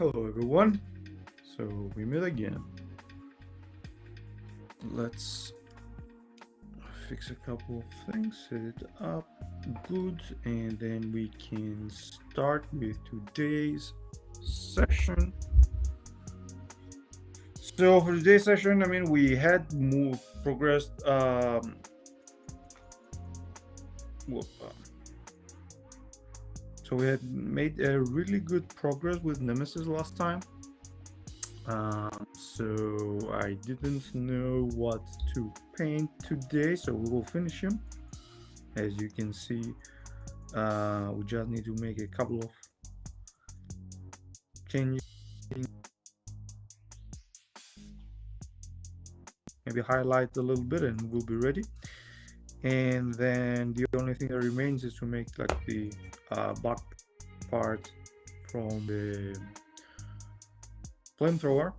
Hello everyone, so we met again. Let's fix a couple of things, set it up good, and then we can start with today's session. So for today's session, we had progressed so we had made a really good progress with Nemesis last time. So I didn't know what to paint today, so we will finish him. As you can see, we just need to make a couple of changes, maybe highlight a little bit, and we'll be ready. And then the only thing that remains is to make like the back part from the flamethrower,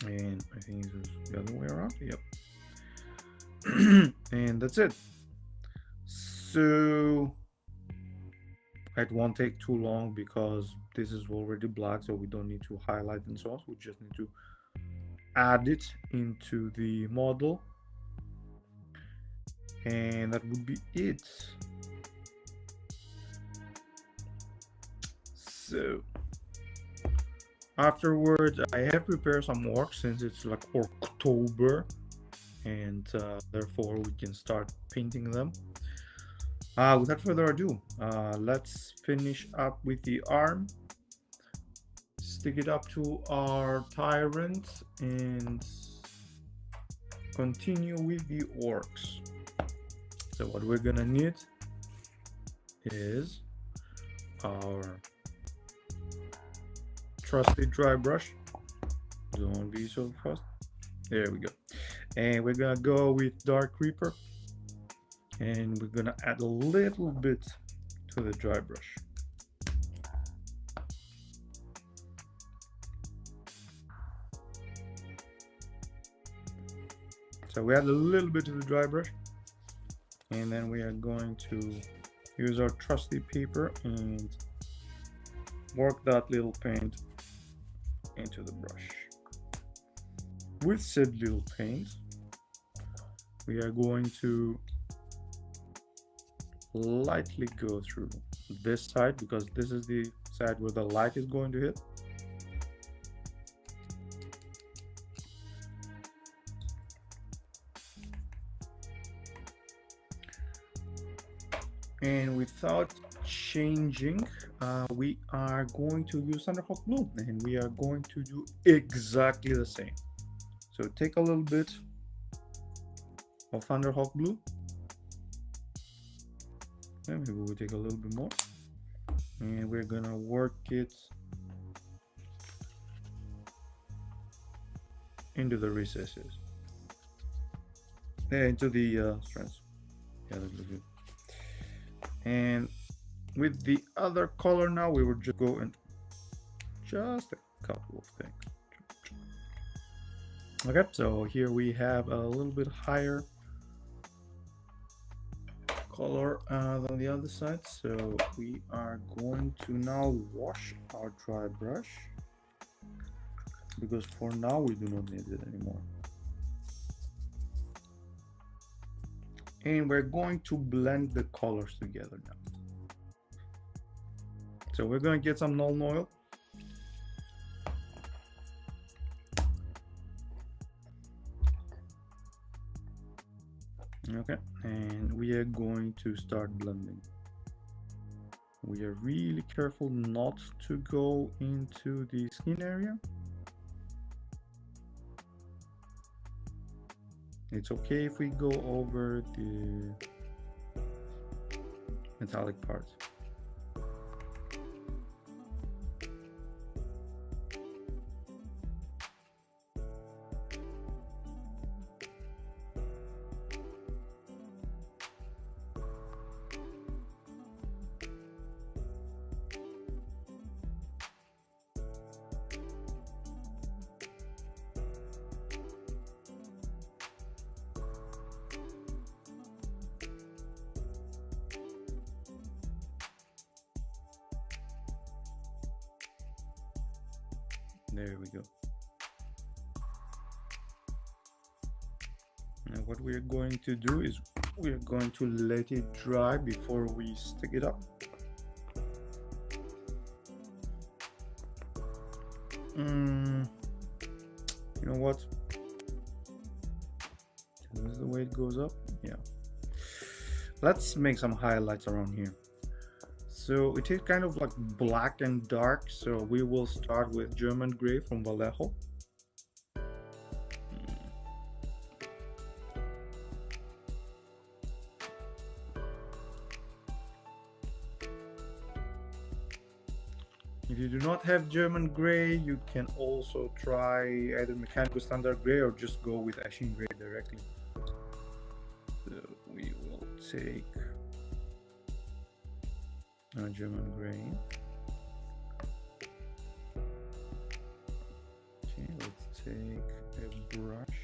and I think it's the other way around. Yep. And that's it. So it won't take too long because this is already black, so we don't need to highlight and so on. We just need to add it into the model, and that would be it. So afterwards, I have prepared some work since it's like October, and therefore we can start painting them. Without further ado, let's finish up with the arm, stick it up to our tyrant, and continue with the orcs. So what we're gonna need is our trusty dry brush. Don't be so fast. There we go. And we're gonna go with dark creeper, and we're gonna add a little bit to the dry brush. So we add a little bit to the dry brush, and then we are going to use our trusty paper and work that little paint into the brush. With said little paint, we are going to lightly go through this side because this is the side where the light is going to hit. And without changing, we are going to use Thunderhawk Blue, and we are going to do exactly the same. So take a little bit of Thunderhawk Blue, and maybe we'll take a little bit more, and we're gonna work it into the recesses, into the strands. Yeah, that looks good. And with the other color now, we will just go and just a couple of things. Okay, so here we have a little bit higher color than the other side, so we are going to now wash our dry brush because for now we do not need it anymore. And we're going to blend the colors together now. So we're going to get some Nuln Oil. Okay, and we are going to start blending. We are really careful not to go into the skin area. It's okay if we go over the metallic part. There we go. Now what we're going to do is we're going to let it dry before we stick it up. You know what? This is the way it goes up. Yeah. Let's make some highlights around here. So it is kind of like black and dark. So we will start with German gray from Vallejo. If you do not have German gray, you can also try either mechanical standard gray or just go with Ashen gray directly. So we will take our German gray. Okay, let's take a brush.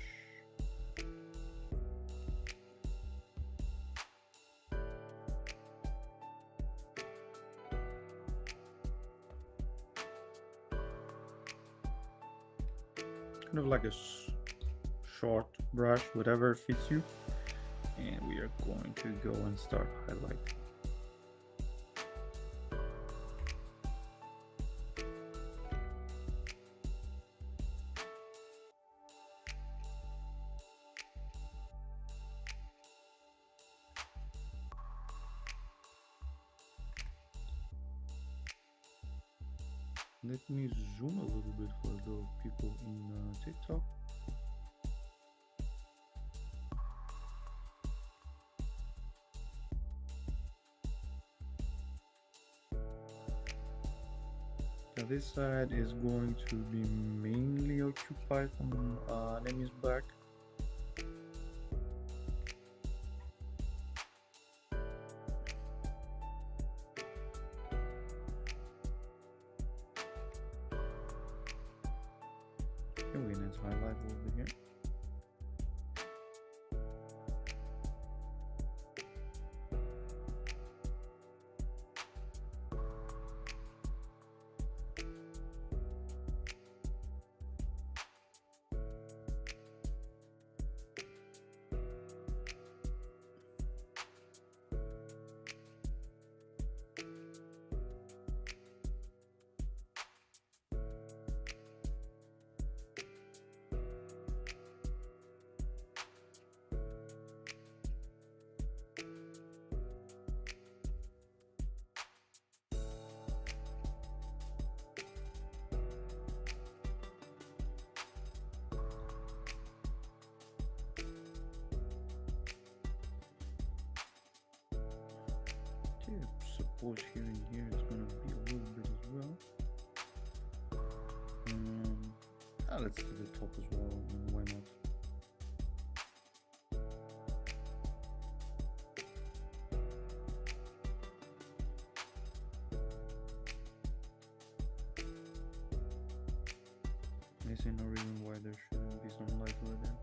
Kind of like a short brush, whatever fits you, and we are going to go and start highlighting. Let me zoom a little bit for those people in TikTok. Now this side is going to be mainly occupied from enemy's back. We need to highlight a little bit here. Suppose here and here it's gonna be a little bit as well. Let's do the top as well. Why not? I see no reason why there shouldn't be some light over there.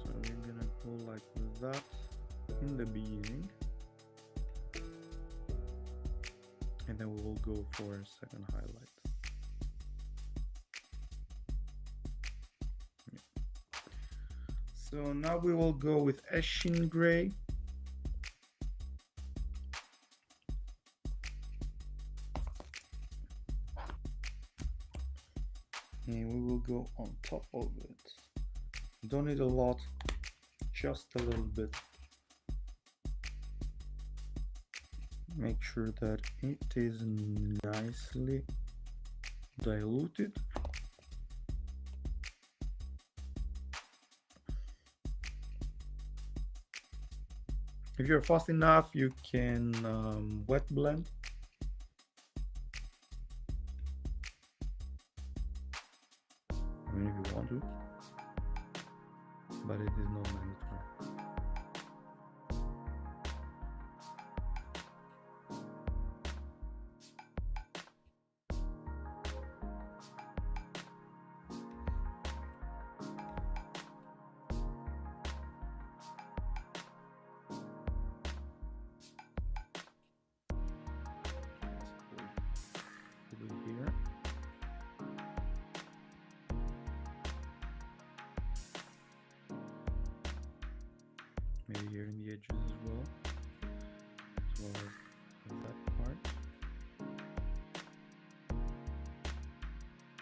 So we're gonna go like that in the beginning. And then we will go for a second highlight. Yeah. So now we will go with Ashen gray. And we will go on top of it. Don't need a lot, just a little bit. Make sure that it is nicely diluted. If you're fast enough, you can wet blend. I mean, if you want to, but it is not mandatory. Here. maybe here in the edges as well as that part.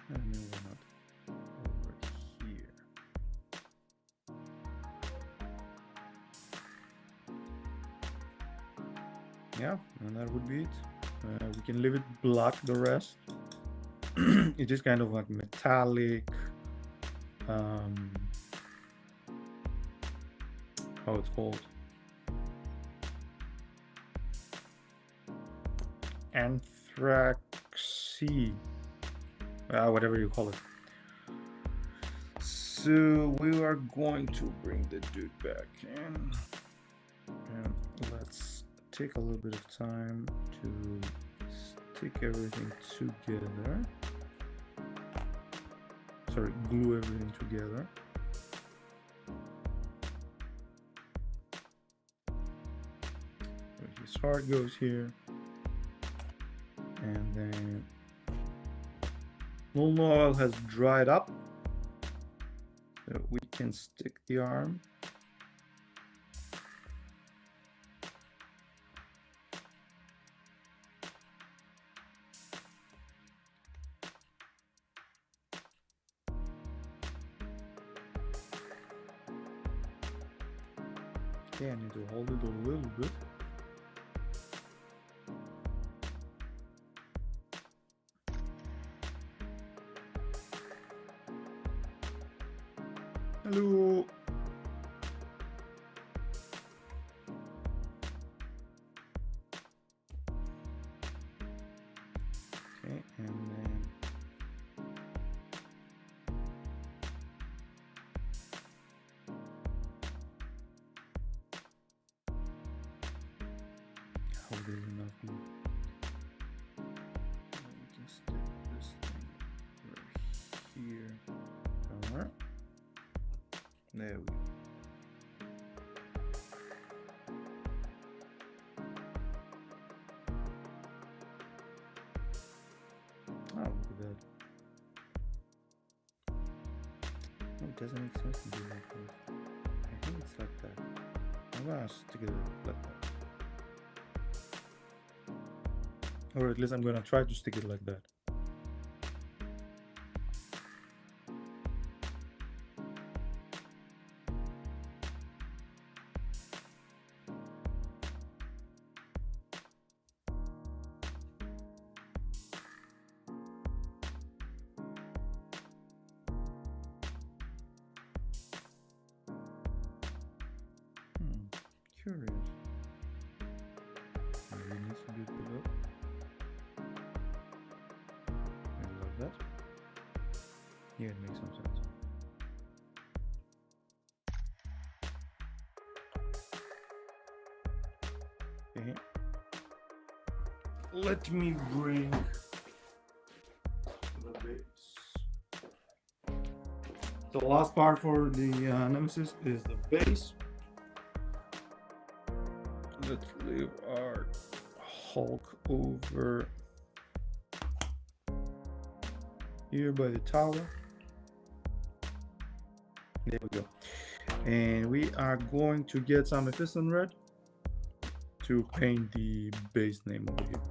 And then why not over here. Yeah, and that would be it. We can leave it black the rest. It is kind of like metallic, how it's called, anthraxy, whatever you call it. So we are going to bring the dude back in, and let's take a little bit of time to stick everything together. Sorry, glue everything together. His heart goes here, and then molten oil has dried up, so we can stick the arm. Okay, I need to hold it a little bit. Hello. Okay, and then hold it enough glue. We can stick this thing right here somewhere. There we go. Oh, look at that. No, it doesn't make sense to do like that. I think it's like that. I'm gonna stick it like that. Or at least I'm gonna try to stick it like that. Curious. Maybe it needs to be put up. Maybe like that. Yeah, it makes some sense. Okay. Let me bring the base. The last part for the Nemesis is the base. Let's leave our Hulk over here by the tower. There we go. And we are going to get some Mephiston red to paint the base name over here.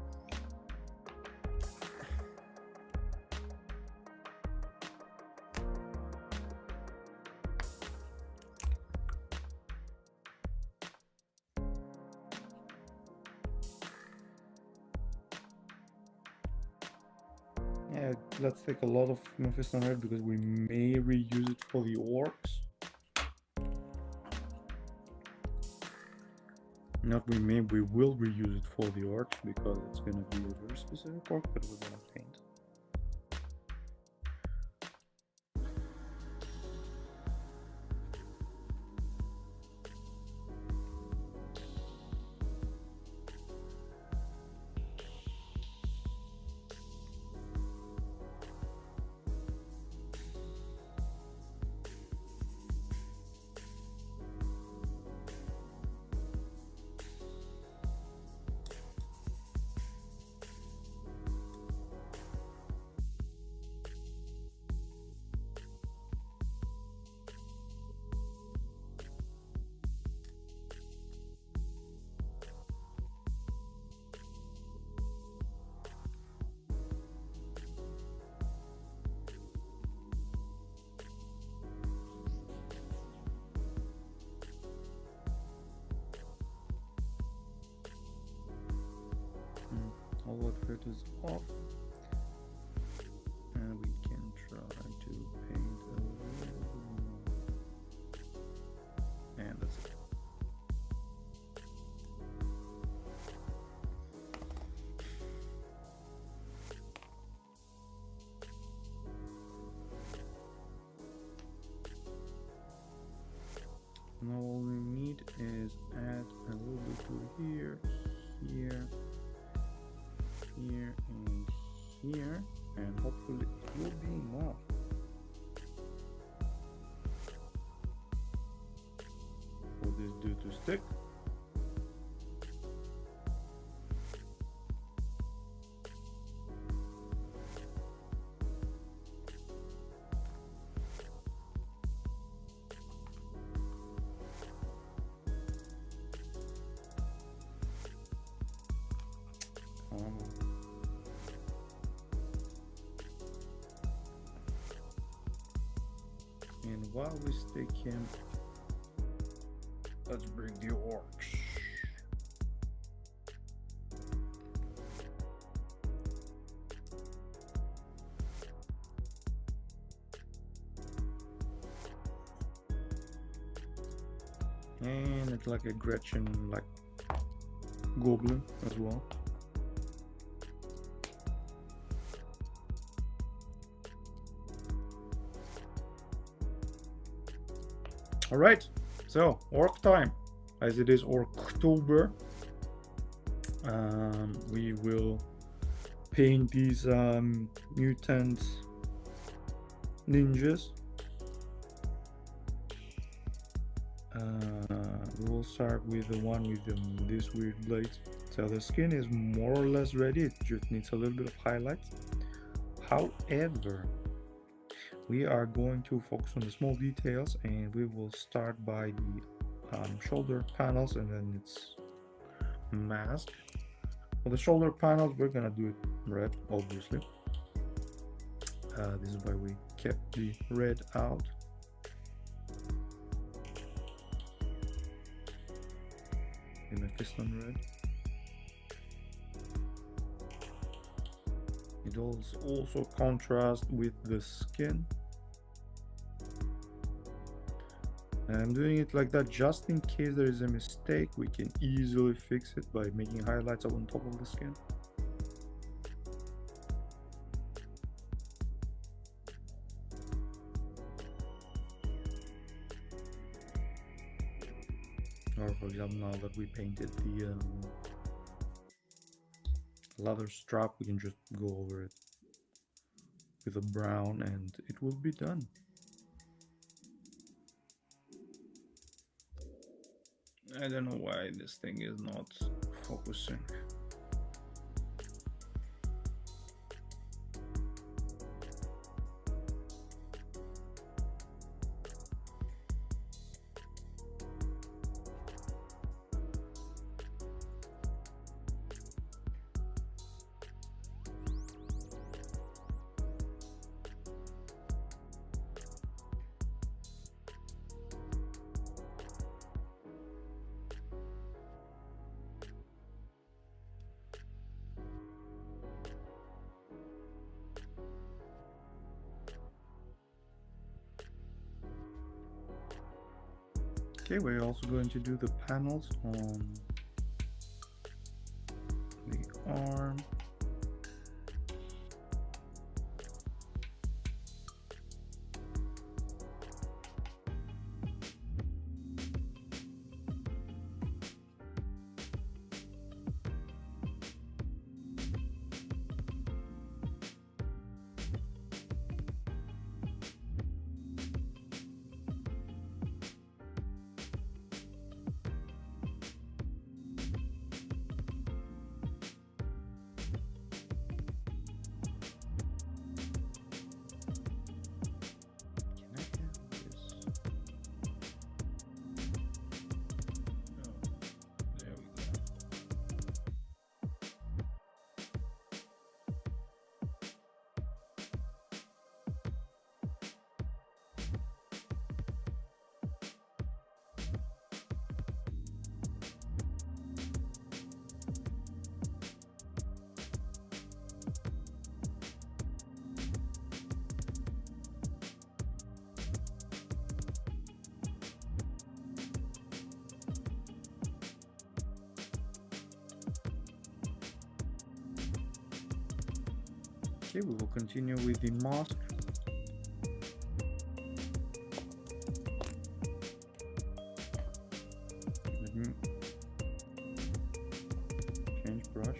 Yeah, let's take a lot of Mephiston red because we may reuse it for the orcs. Not we may, we will reuse it for the orcs because it's gonna be a very specific orc that we're gonna paint. all of it is off, and we can try to paint a little bit more, and that's it. Now all we need is add a little bit to here, here, here, and here, and hopefully it will be enough. For this dude to stick. And while we stick him, let's bring the orcs. And it's like a Gretchen, like goblin as well. All right, so orc time, as it is Orktober. We will paint these mutant ninjas. We will start with the one with this weird blades. So the skin is more or less ready, it just needs a little bit of highlights. However, we are going to focus on the small details, and we will start by the shoulder panels and then its mask. For the shoulder panels, we're gonna do it red, obviously. This is why we kept the red out. The Mephiston red. It also contrasts with the skin. And I'm doing it like that just in case there is a mistake. We can easily fix it by making highlights on top of the skin. Or for example, now that we painted the leather strap, we can just go over it with a brown and it will be done. I don't know why this thing is not focusing. Okay, we're also going to do the panels on the arm. Okay, we will continue with the mask. Let me change brush.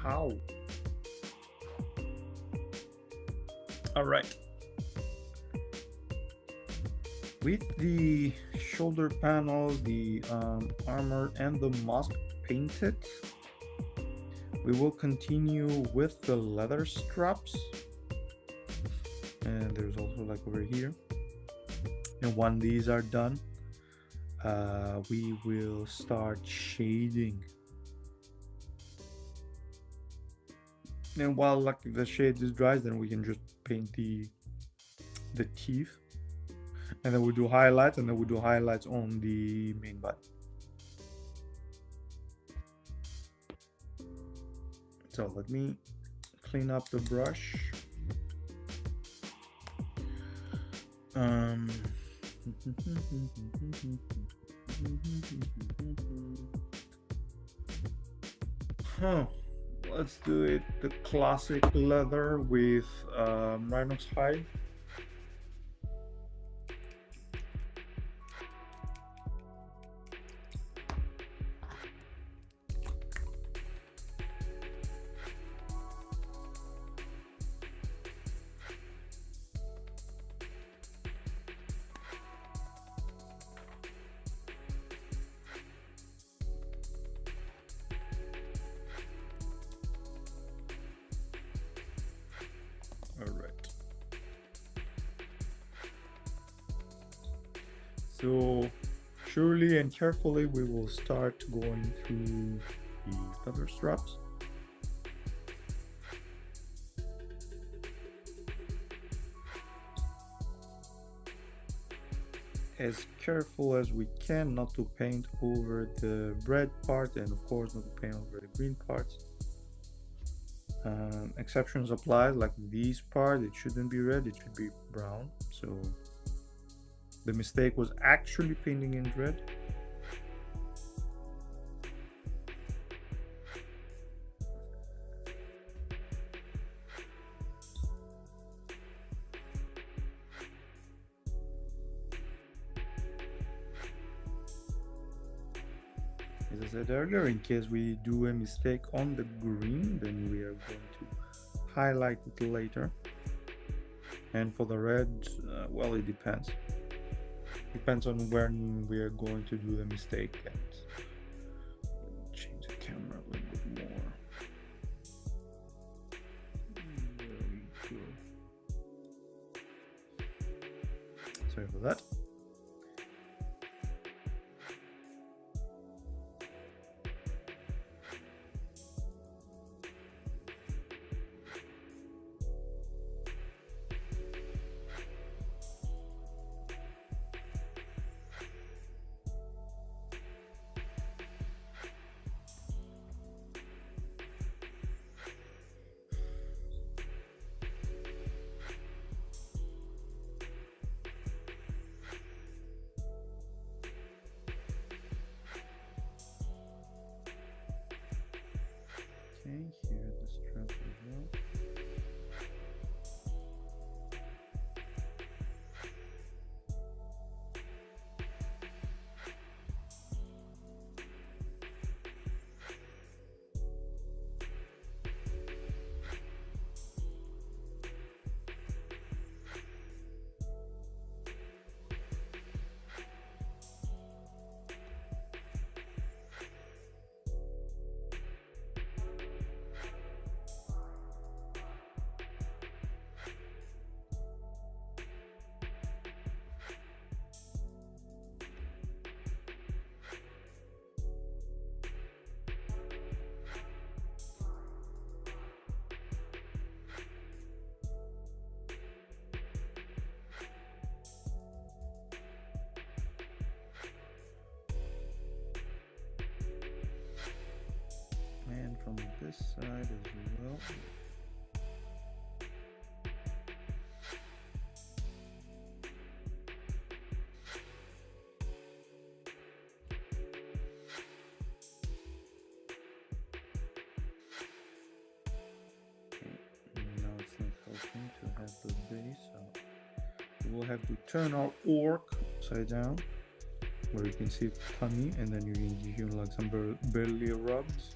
How? All right. With the shoulder panels, the armor, and the mask painted, we will continue with the leather straps. And there's also like over here. And when these are done, we will start shading. And while like the shade is dries, then we can just paint the teeth. And then we do highlights, and then we do highlights on the main body. So let me clean up the brush. Let's do it the classic leather with rhinox hide. So surely and carefully we will start going through the leather straps. As careful as we can not to paint over the red part, and of course not to paint over the green parts. Exceptions apply, like this part, it shouldn't be red, it should be brown. So the mistake was actually painting in red. As I said earlier, in case we do a mistake on the green, then we are going to highlight it later. And for the red, well, it depends. Depends on when we are going to do the mistake. And change the camera a little bit more. Very good. Sorry for that. Okay, here the strap as well. And from this side as well. Now it's not helping to have the base, so we will have to turn our orc upside down, where you can see its tummy, and then you can give him like some belly rubs.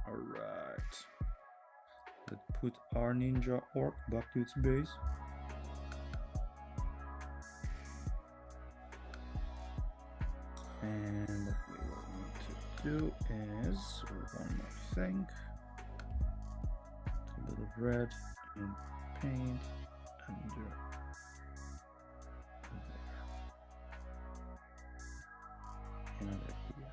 All right. Let's put our ninja orc back to its base. And what we will need to do is one more thing. A little red and paint under there. Another here.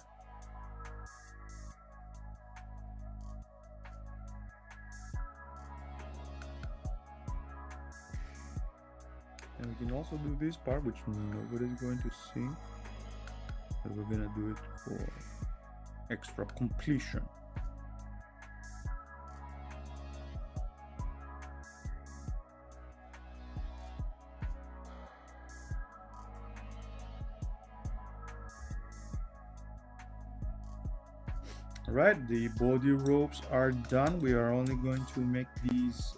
And we can also do this part, which nobody's going to see, but we're gonna do it for extra completion. Right, the body ropes are done. We are only going to make these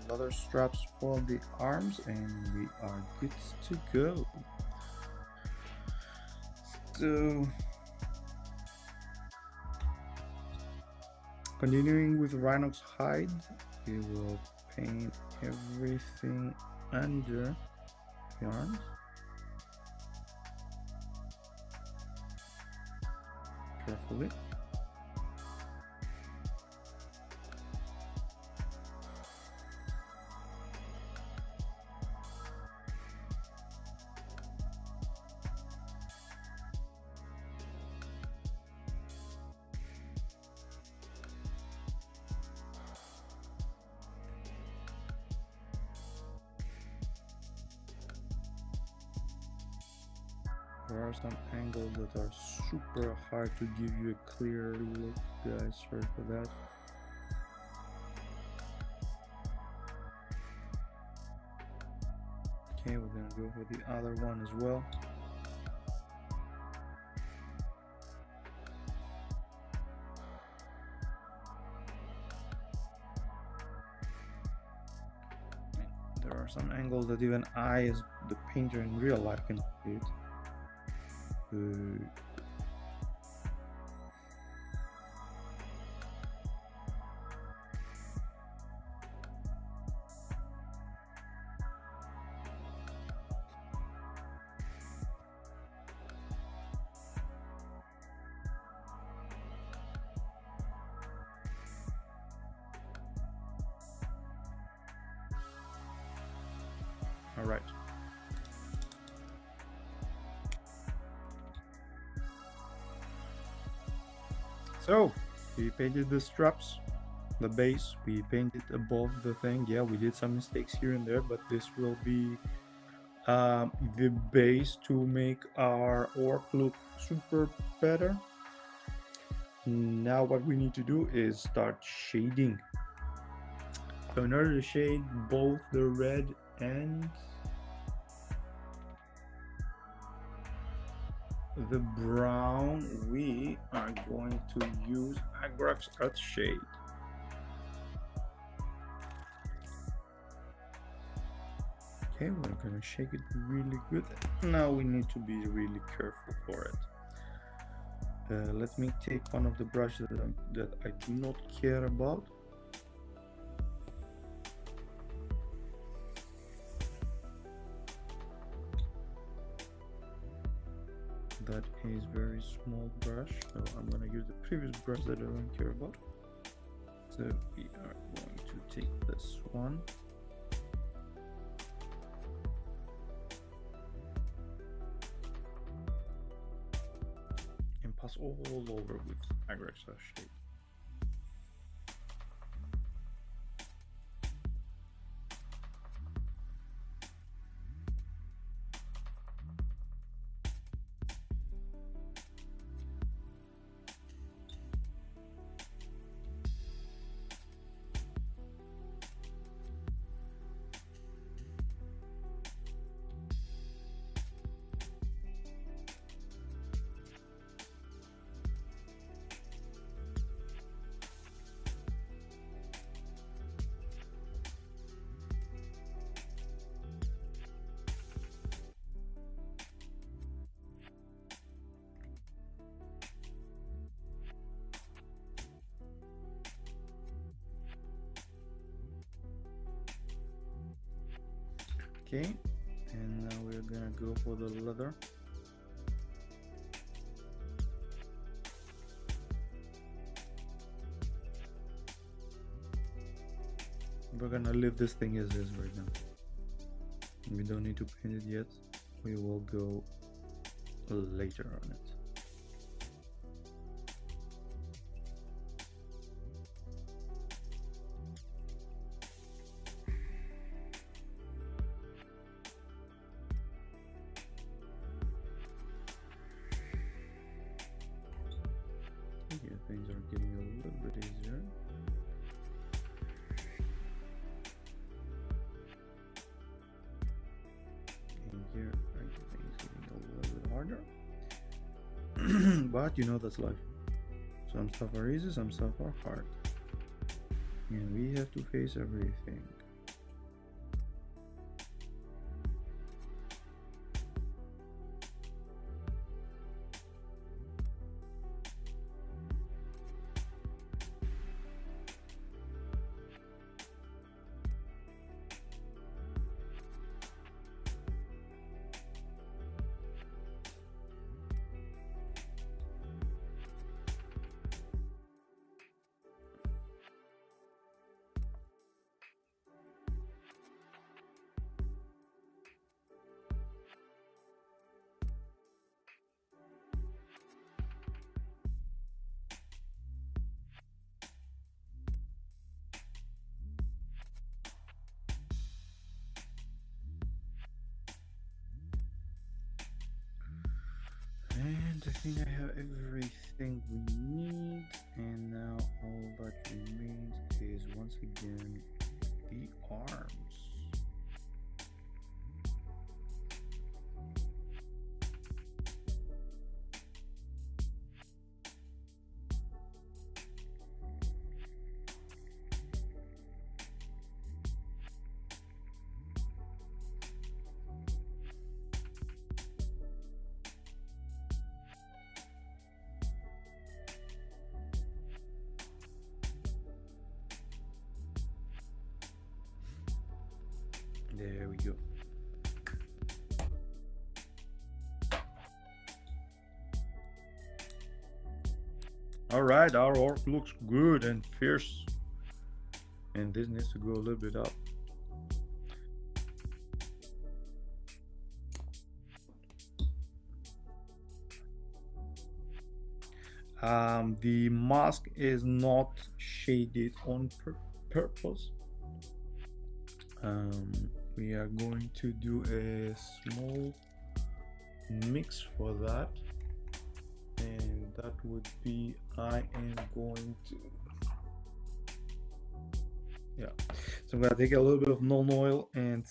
leather straps for the arms, and we are good to go. So, continuing with Rhinox hide, we will paint everything under the arms. Carefully. There are some angles that are super hard to give you a clear look, guys. Sorry for that. Okay, we're gonna go for the other one as well. There are some angles that even I, as the painter in real life, can see it. All right. So we painted the straps, the base, we painted above the thing. Yeah, we did some mistakes here and there, but this will be the base to make our orc look super better. Now what we need to do is start shading. So in order to shade both the red and the brown, we are going to use Agrax Earth Shade. Okay, we're gonna shake it really good. Now we need to be really careful for it. Let me take one of the brushes that I do not care about. That is very small brush, so I'm gonna use the previous brush that I don't care about. So we are going to take this one. And pass all over with Agrax Shade. Okay, and now we're gonna go for the leather. We're gonna leave this thing as is right now. We don't need to paint it yet. We will go later on it. Yeah, things are getting a little bit easier. And here, things getting a little bit harder. But you know, that's life. Some stuff are easy, some stuff are hard. And we have to face everything. And I think I have everything we need, and now all that remains is once again the arms. There we go. All right, our orc looks good and fierce, and this needs to go a little bit up. The mask is not shaded on purpose. We are going to do a small mix for that, and that would be I am going to so I'm gonna take a little bit of non-oil and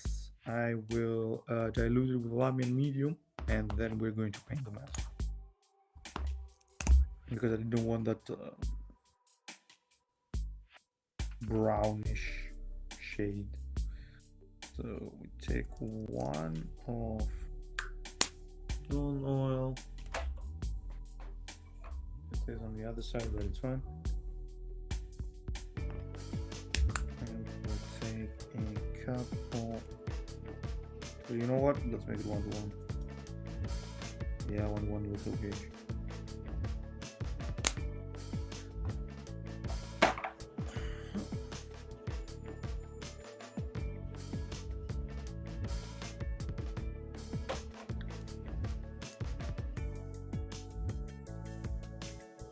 I will dilute it with Lamian medium, and then we're going to paint the mask because I didn't want that brownish shade. So we take one of non-oil. It is on the other side, but it's fine. And we'll take a couple. So you know what? Let's make it 1-to-1. Yeah, 1-to-1 looks okay.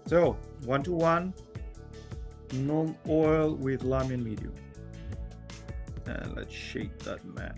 So 1-to-1 non-oil with Lamian medium, and let's shade that mask.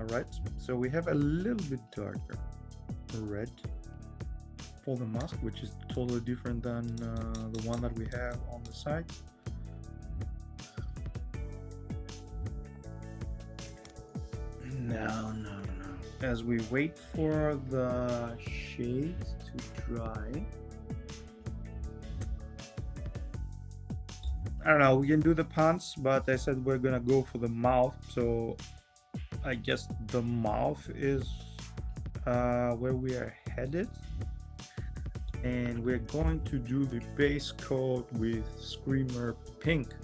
All right, so we have a little bit darker red for the mask, which is totally different than the one that we have on the side. No. As we wait for the shades to dry, I don't know, we can do the pants, but I said we're gonna go for the mouth, so I guess the mouth is where we are headed. And we're going to do the base coat with Screamer Pink.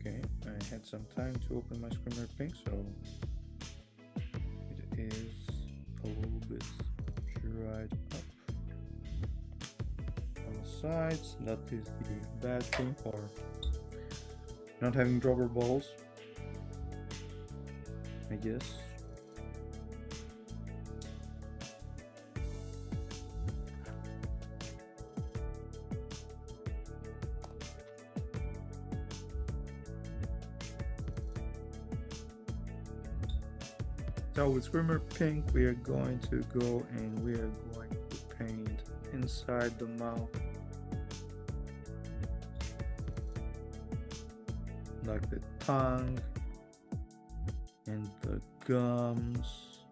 Okay, I had some time to open my Screamer Pink, so it is a little bit dried up on the sides. That is the bad thing for not having dropper balls, I guess. So with Screamer Pink, we are going to go and we are going to paint inside the mouth, like the tongue and the gums.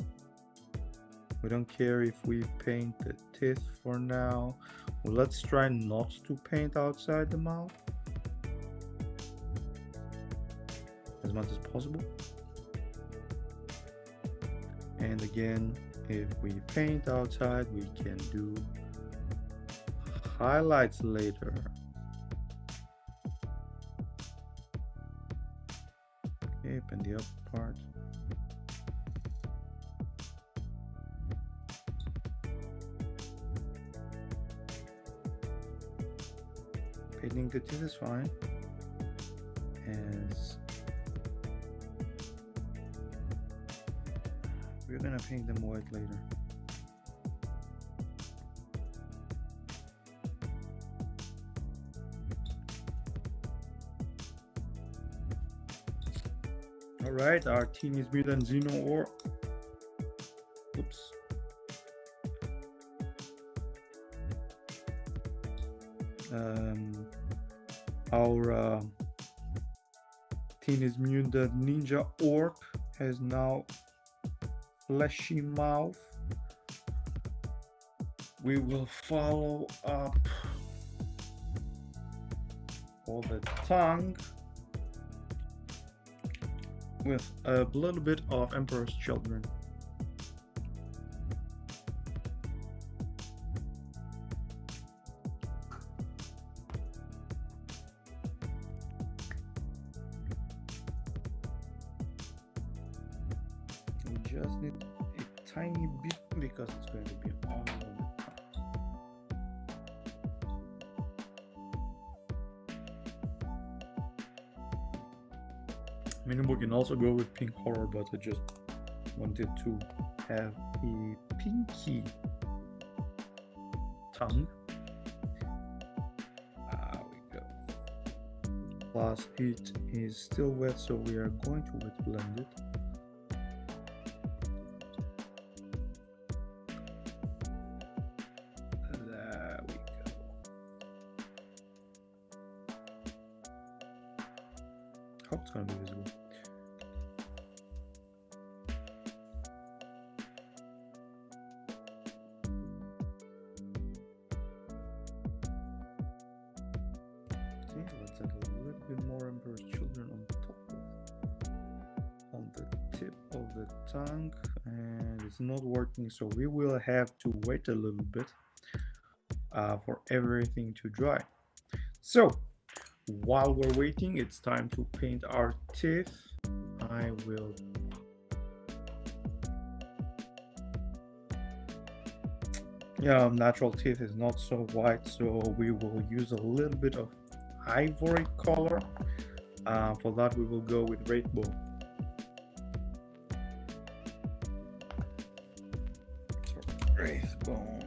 We don't care if we paint the teeth for now. Well, let's try not to paint outside the mouth as much as possible. And again, if we paint outside, we can do highlights later. Okay, and the upper part. Painting the teeth is fine. As we're gonna paint them white later. All right, our Teenage Mutant Xeno Orc. Oops. Our Teenage Mutant Ninja Orc has now fleshy mouth. We will follow up for the tongue with a little bit of Emperor's Children. We just need a tiny bit because it's going to be on the tongue. I mean, we can also go with Pink Horror, but I just wanted to have a pinky tongue. There we go. Plus, it is still wet, so we are going to wet blend it. There we go. Hope it's going to be visible. Let's add a little bit more Emperor's Children on top, on the tip of the tongue, and it's not working, so we will have to wait a little bit for everything to dry. So while we're waiting, it's time to paint our teeth. I will natural teeth is not so white, so we will use a little bit of ivory color. For that, we will go with rainbow. So, rainbow.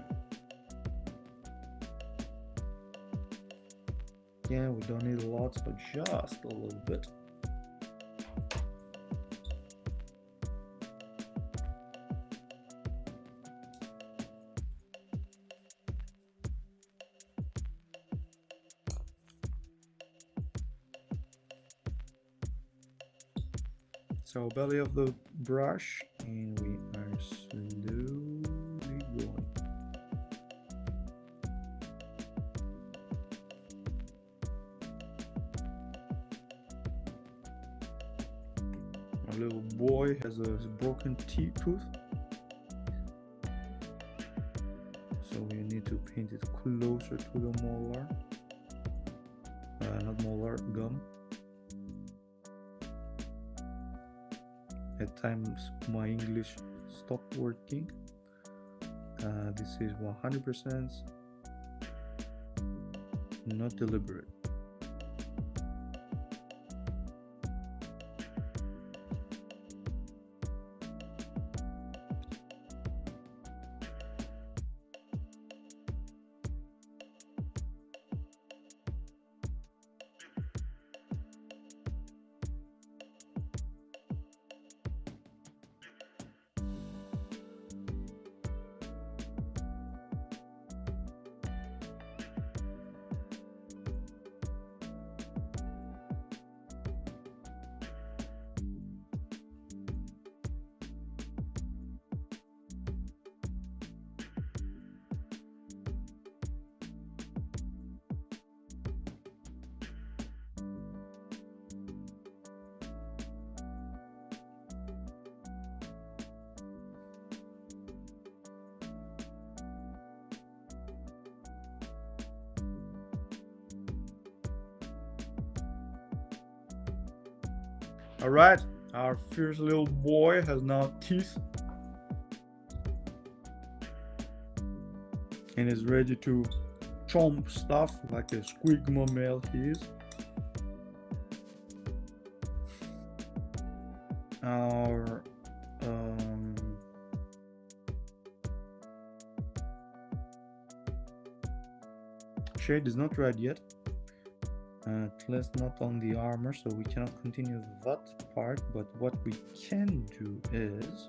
Yeah, we don't need a lot, but just a little bit. So belly of the brush, and we are slowly going. Our little boy has a broken tooth, so we need to paint it closer to the molar, not molar, gum. At times my English stopped working. This is 100% not deliberate. All right, our fierce little boy has now teeth and is ready to chomp stuff like a squigma male he is. Our shade is not red yet. At least not on the armor, so we cannot continue that part, but what we can do is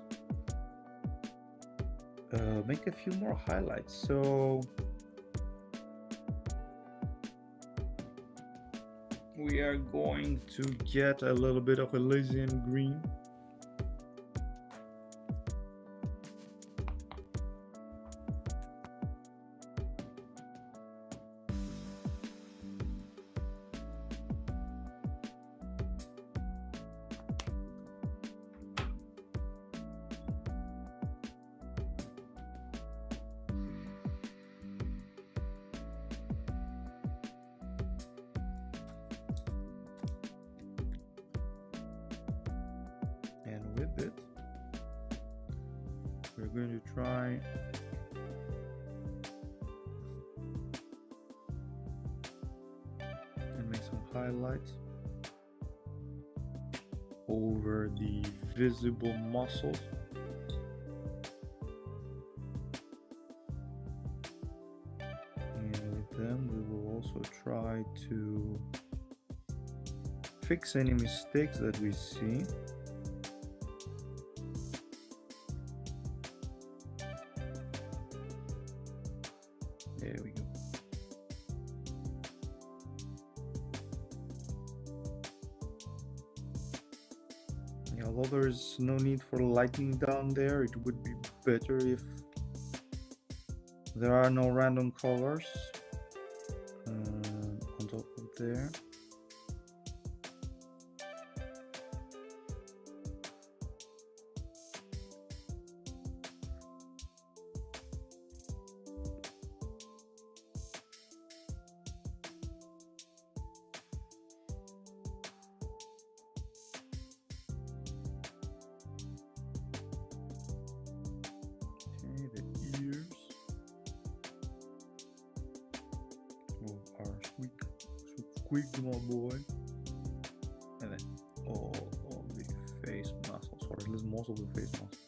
make a few more highlights. So we are going to get a little bit of Elysian green. With it, we're going to try and make some highlights over the visible muscles. And with them, we will also try to fix any mistakes that we see. There we go. Yeah, although there's no need for lighting down there, it would be better if there are no random colors on top of there. Our sweet squigma boy. And then all of the face muscles, or at least most of the face muscles.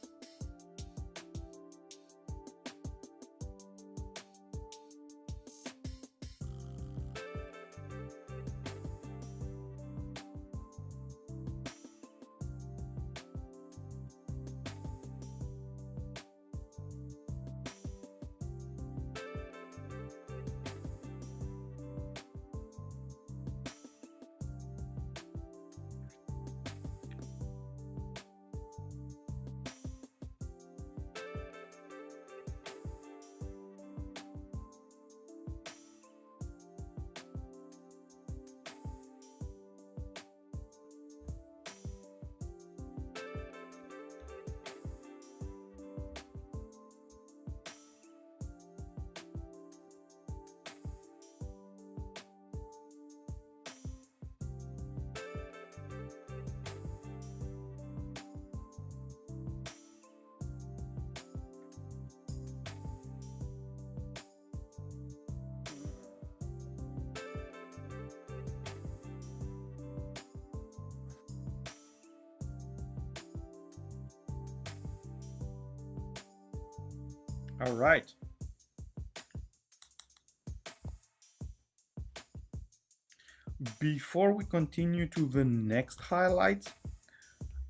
All right. Before we continue to the next highlight,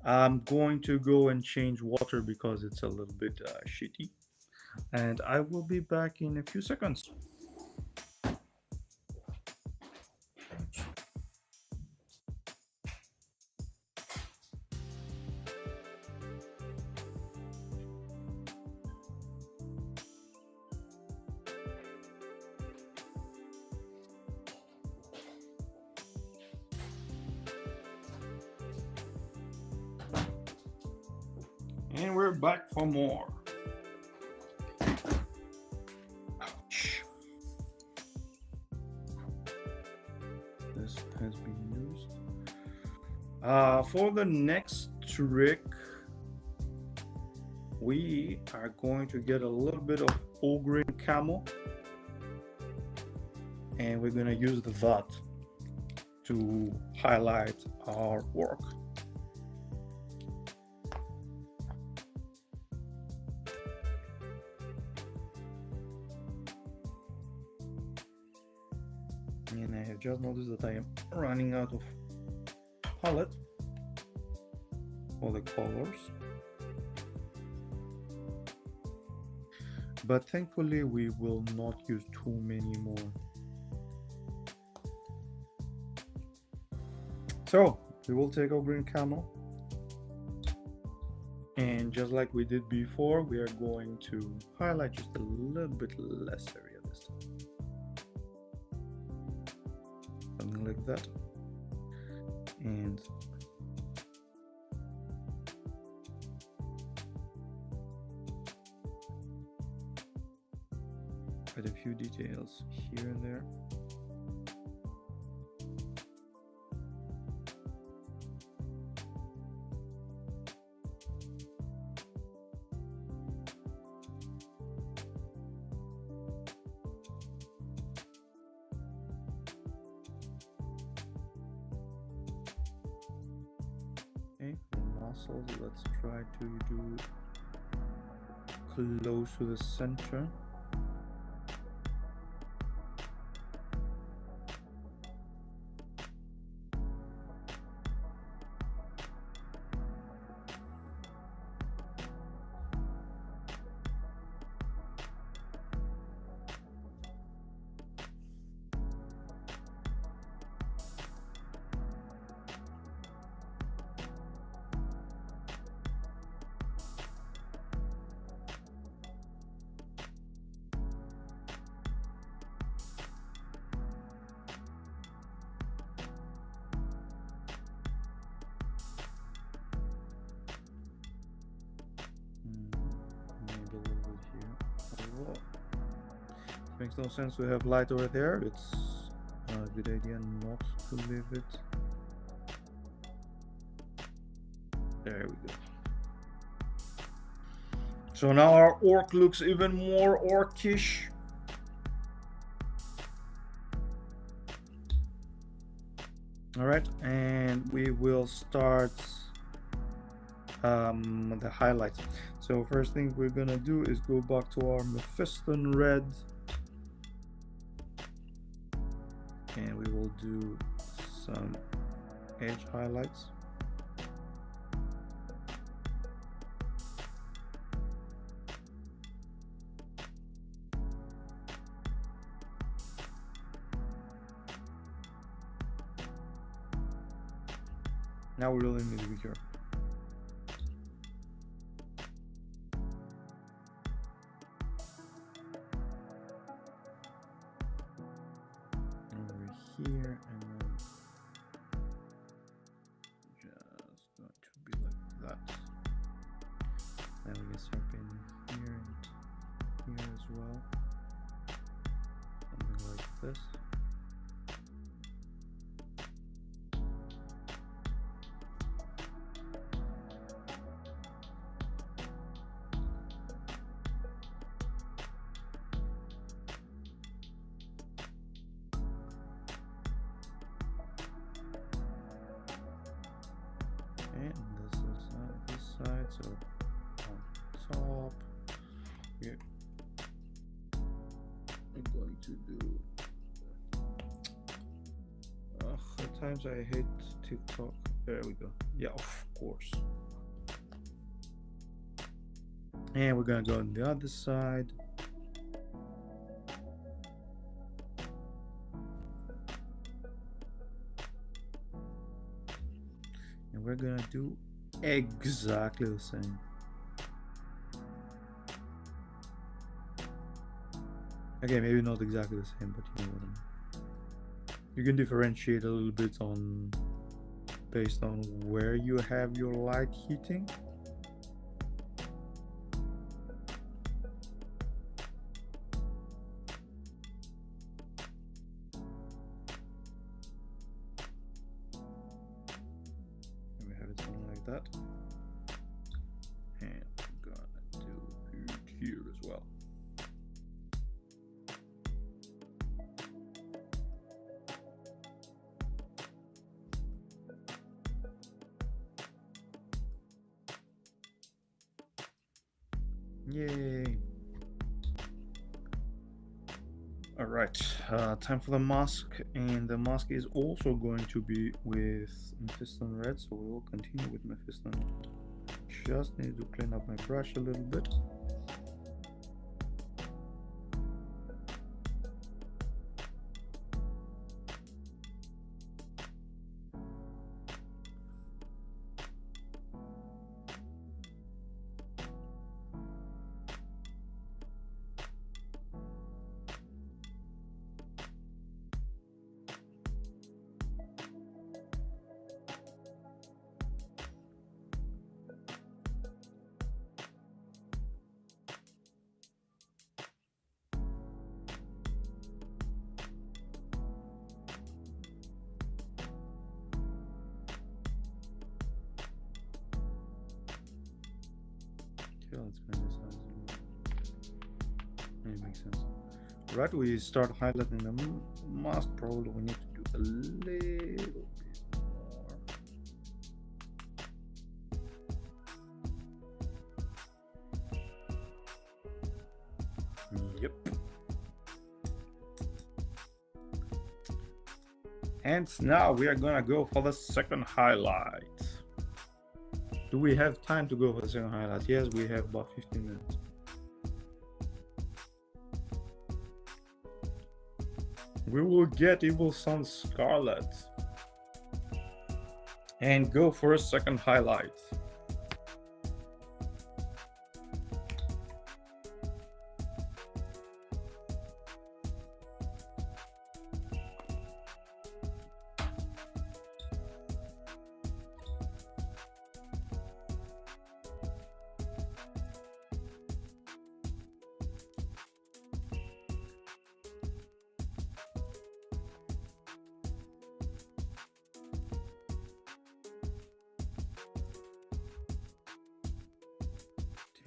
I'm going to go and change water because it's a little bit shitty. And I will be back in a few seconds. And we're back for more. Ouch. This has been used. For the next trick, we are going to get a little bit of green camo, and we're going to use that to highlight our work. And I have just noticed that I am running out of palette for the colors, but thankfully we will not use too many more. So we will take our green camo, and just like we did before, we are going to highlight just a little bit less area this time. Something like that. And add a few details here and there. Okay, for muscles, let's try to do close to the center. Makes no sense to have light over there. It's a good idea not to leave it. There we go. So now our orc looks even more orcish. All right, and we will start the highlights. So first thing we're gonna do is go back to our Mephiston red, and we will do some edge highlights. Now we really need to be careful. Over here, and then just going to be like that. Then we can start painting here and here as well. Something like this. And this is on this side, so on top we're going to do at times I hate TikTok. There we go. Yeah, of course. And we're gonna go on the other side. And we're gonna do exactly the same. Okay, maybe not exactly the same, but you know what I mean. You can differentiate a little bit on based on where you have your light hitting. And we have it something like that. And we're gonna do it here as well. Yay. All right, time for the mask, and the mask is also going to be with Mephiston red, so we will continue with Mephiston. Just need to clean up my brush a little bit. Okay, let's make this size. It makes sense. Right, we start highlighting the mask. Probably we need to do a little bit more. Yep. And now we are gonna go for the second highlight. Do we have time to go for the second highlight? Yes, we have about 15 minutes. We will get Evil Sun Scarlet and go for a second highlight.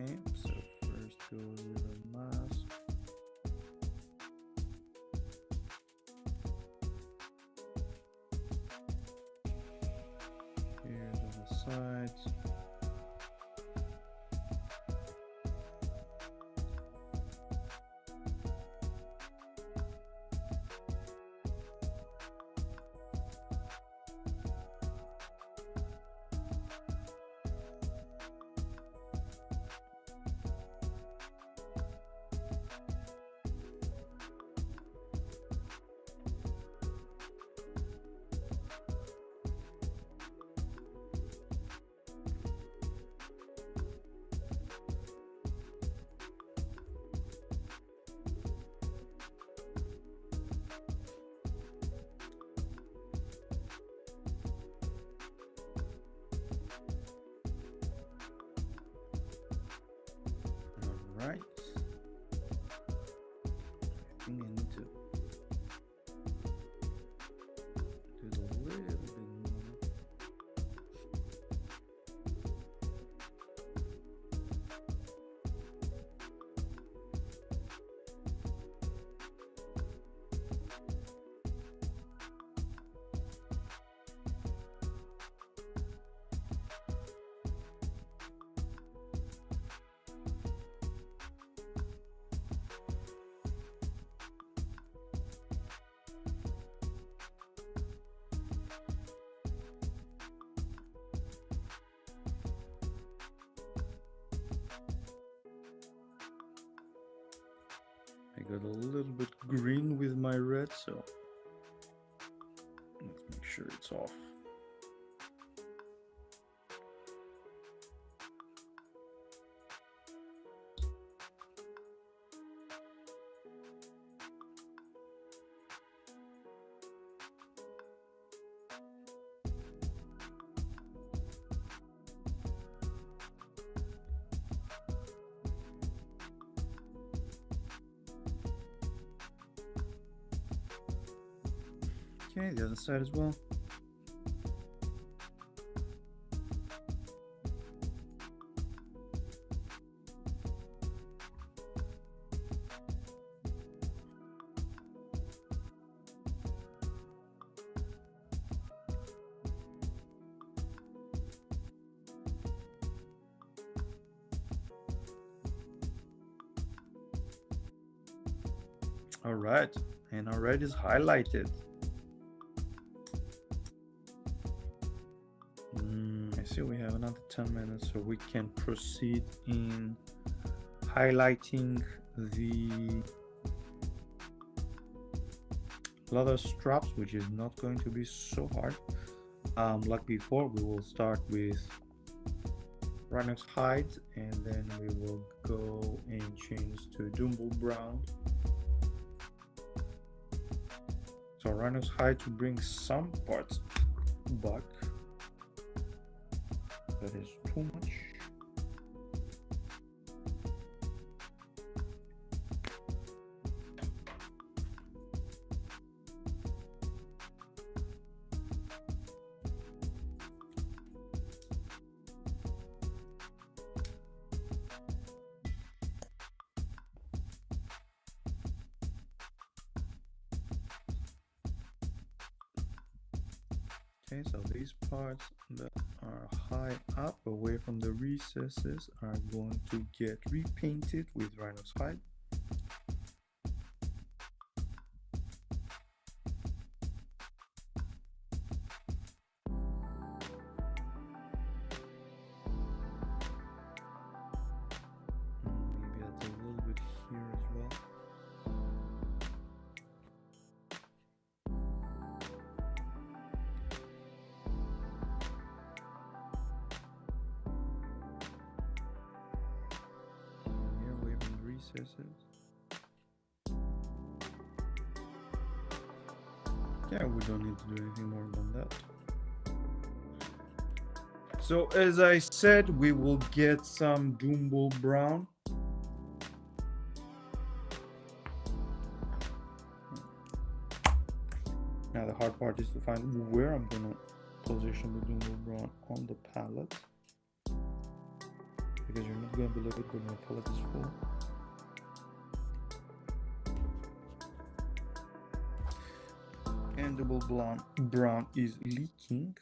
Okay, so first go with a mask. sides. Right. I think I need to do it a little bit more. I got a little bit green with my red, so let's make sure it's off. Okay, the other side as well. All right, and our red is highlighted. I see we have another 10 minutes, so we can proceed in highlighting the leather straps, which is not going to be so hard. Like before, we will start with rhinox hide, and then we will go and change to Dumble brown. So rhinox hide to bring some parts back. That is too much. Okay, so these parts that are high up away from the recesses are going to get repainted with rhinox hide. Maybe add a little bit here as well. Yeah, we don't need to do anything more than that. So as I said, we will get some Dumble brown. Now the hard part is to find where I'm gonna position the Dumble brown on the palette, because you're not gonna believe it when your palette is full. And Dumble brown is leaking.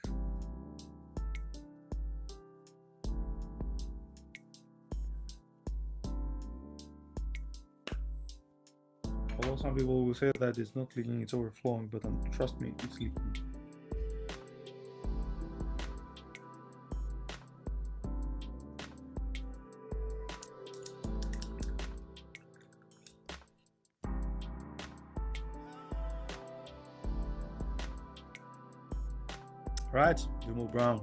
Although some people will say that it's not leaking, it's overflowing, but trust me, it's leaking. Right, Jumbo Brown.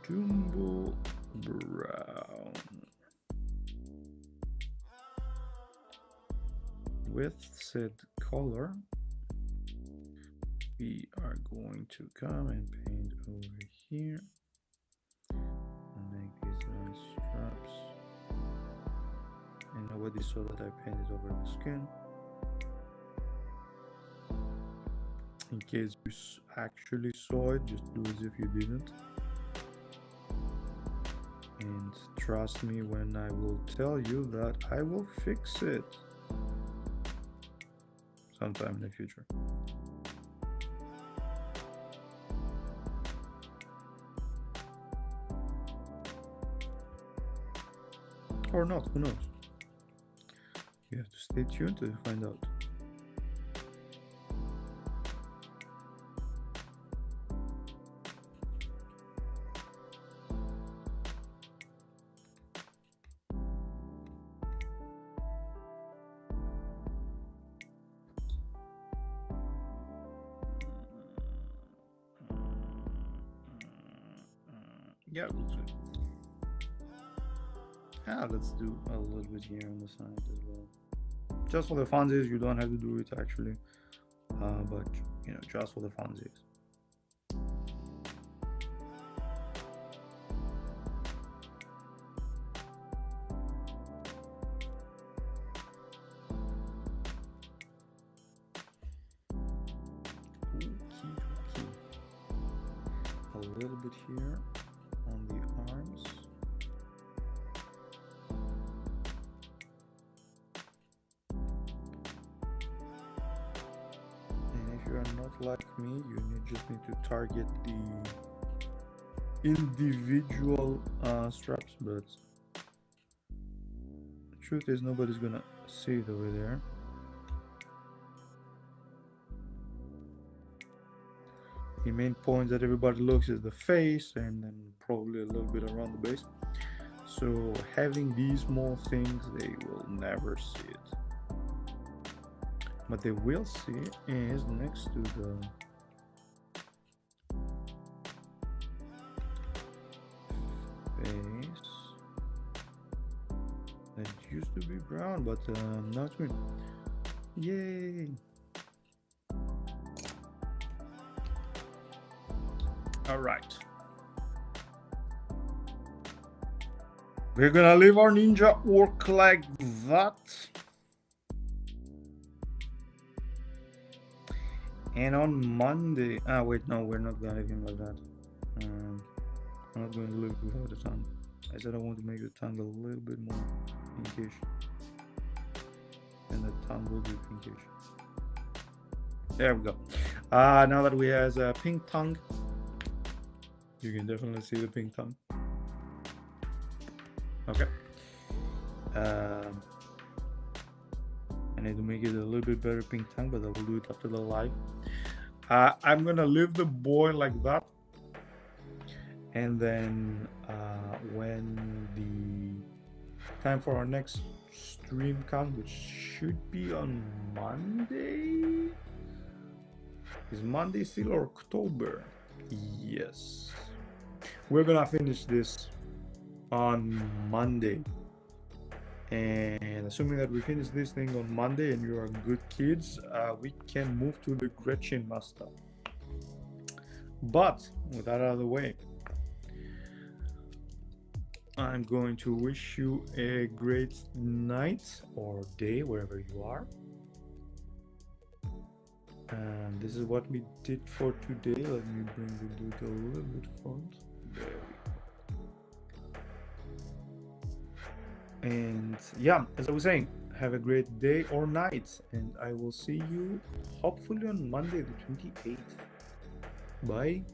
Jumbo Brown. With said color, we are going to come and paint over here and make these nice straps. And nobody saw that I painted over the skin. In case you actually saw it, just do as if you didn't. And trust me when I will tell you that I will fix it sometime in the future. Or not, who knows? You have to stay tuned to find out. Yeah, looks good. Let's do a little bit here on the side as well. Just for the funsies, you don't have to do it actually, but you know, just for the funsies. A little bit here on the arms. And if you are not like me, you just need to target the individual straps, but the truth is nobody's gonna see it over there. The main point that everybody looks is the face and then probably a little bit around the base. So having these small things, they will never see it. But they will see is next to the face that used to be brown, but now it's green. Yay! All right. We're gonna leave our ninja orc like that. And on Monday, wait, no, we're not gonna leave him like that. I'm not going to leave it without the tongue. I said I want to make the tongue a little bit more pinkish. And the tongue will be pinkish. There we go. Now that we have a pink tongue, you can definitely see the pink tongue. Okay. I need to make it a little bit better pink tongue, but I will do it after the live. I'm gonna leave the boy like that, and then when the time for our next stream comes, which should be on Monday. Is Monday still October? Yes. We're gonna finish this on Monday, and assuming that we finish this thing on Monday and you are good kids, we can move to the Gretchen master. But with that out of the way, I'm going to wish you a great night or day wherever you are. And this is what we did for today. Let me bring the dude a little bit front. There we go. And yeah, as I was saying, have a great day or night, and I will see you hopefully on Monday the 28th. Bye.